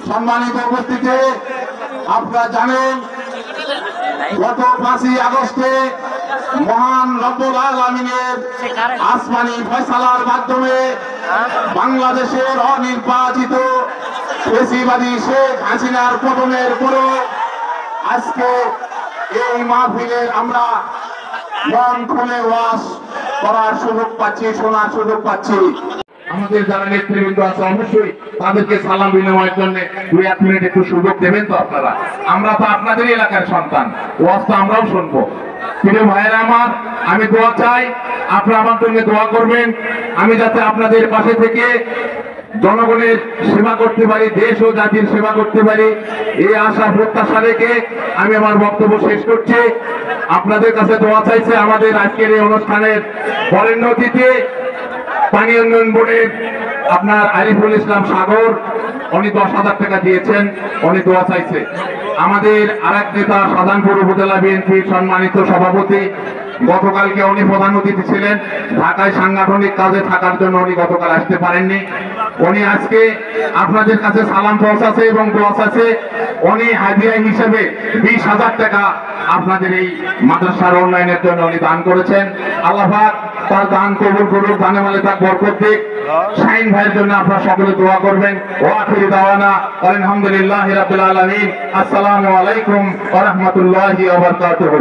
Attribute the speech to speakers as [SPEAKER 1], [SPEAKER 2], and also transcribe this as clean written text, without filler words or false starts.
[SPEAKER 1] সম্মানিত উপস্থিতি, আপনারা জানেন গত 5ই আগস্টে মহান রব্বুল আলামিনের আসমানি ফয়সালার মাধ্যমে বাংলাদেশের অনির্বাচিত ফ্যাসিবাদী শেখ হাসিনার পতনের পরও আজকে এই মাহফিলের আমরা মন খুলে ওয়াজ করার সুযোগ পাচ্ছি, শোনার সুযোগ পাচ্ছি। আমাদের যারা নেতৃবৃন্দ আছে অবশ্যই তাদেরকে সালাম বিনিময়ের জন্য 2-1 মিনিট একটু সুযোগ দেবেন তো আপনারা। আমরা তো আপনাদের এলাকার সন্তান, ওয়াজ তো আমরাও শুনবো। প্রিয় ভাইয়েরা আমার, আমি দোয়া চাই, আপনারা আমার জন্য দোয়া করবেন, আমি যাতে আপনাদের পাশে থেকে জনগণের সেবা করতে পারি, দেশ ও জাতির সেবা করতে পারি, এই আশা প্রত্যাশা রেখে আমি আমার বক্তব্য শেষ করছি। আপনাদের কাছে দোয়া চাইছে। আমাদের আজকের এই অনুষ্ঠানের বরেণ্য অতিথি পানি উন্নয়ন বোর্ডের আপনার আরিফুল ইসলাম সাগর, উনি 10,000 টাকা দিয়েছেন, উনি দোয়া চাইছে। আমাদের আরেক নেতা সাধারণপুর উপজেলা বিএনপির সম্মানিত সভাপতি, গতকালকে উনি প্রধান অতিথি ছিলেন, ঢাকায় সাংগঠনিক কাজে থাকার জন্য উনি গতকাল আসতে পারেননি। উনি আজকে আপনাদের কাছে সালাম পৌঁছাছে এবং দোয়া চাইছে। উনি হাদিয়া হিসেবে 20,000 টাকা আপনাদের এই মাদ্রাসার উন্নয়নের জন্য উনি দান করেছেন। আল্লাহ পাক তার দান কবুল করুক, দানে মালে তাক বরকত দিক। শাহিন ভাইয়ের জন্য আপনারা সকলে দোয়া করবেন। ওয়া আখিরু দাওয়ানা আলহামদুলিল্লাহি রাব্বিল আলামিন। আসসালামু আলাইকুম ওয়া রাহমাতুল্লাহি ওয়া বারাকাতুহু।